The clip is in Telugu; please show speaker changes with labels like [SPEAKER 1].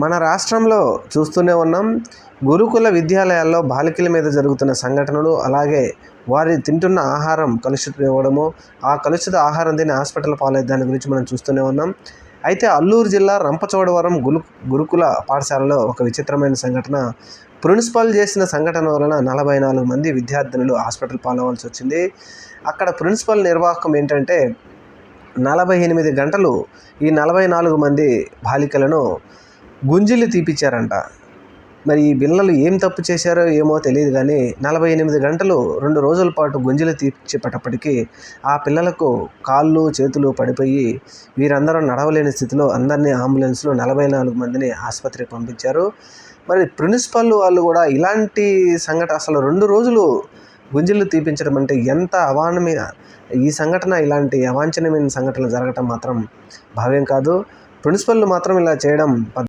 [SPEAKER 1] మన రాష్ట్రంలో చూస్తూనే ఉన్నాం. గురుకుల విద్యాలయాల్లో బాలికల మీద జరుగుతున్న సంఘటనలు, అలాగే వారి తింటున్న ఆహారం కలుషితం ఇవ్వడము, ఆ కలుషిత ఆహారం తిని హాస్పిటల్ పాలయ్యే దాని గురించి మనం చూస్తూనే ఉన్నాం. అయితే అల్లూరు జిల్లా రంపచోడవరం గురుకుల పాఠశాలలో ఒక విచిత్రమైన సంఘటన. ప్రిన్సిపల్ చేసిన సంఘటన వలన 44 మంది విద్యార్థినులు హాస్పిటల్ పాలవలసి వచ్చింది. అక్కడ ప్రిన్సిపల్ నిర్వాహకం ఏంటంటే 48 గంటలు ఈ 44 మంది బాలికలను గుంజిలు తీపిచ్చారంట. మరి ఈ పిల్లలు ఏం తప్పు చేశారో ఏమో తెలియదు కానీ 48 గంటలు 2 రోజుల పాటు గుంజిలు తీపిచ్చేటప్పటికీ ఆ పిల్లలకు కాళ్ళు చేతులు పడిపోయి వీరందరూ నడవలేని స్థితిలో అందరినీ అంబులెన్స్లో 44 మందిని ఆసుపత్రికి పంపించారు. మరి ప్రిన్సిపల్ వాళ్ళు కూడా ఇలాంటి సంఘటన, అసలు 2 రోజులు గుంజిలు తీపించడం అంటే ఎంత అవాంఛనీయ, ఈ సంఘటన ఇలాంటి అవాంఛనీయమైన సంఘటనలు జరగటం మాత్రం భావ్యం కాదు. ప్రిన్సిపల్ మాత్రం ఇలా చేయడం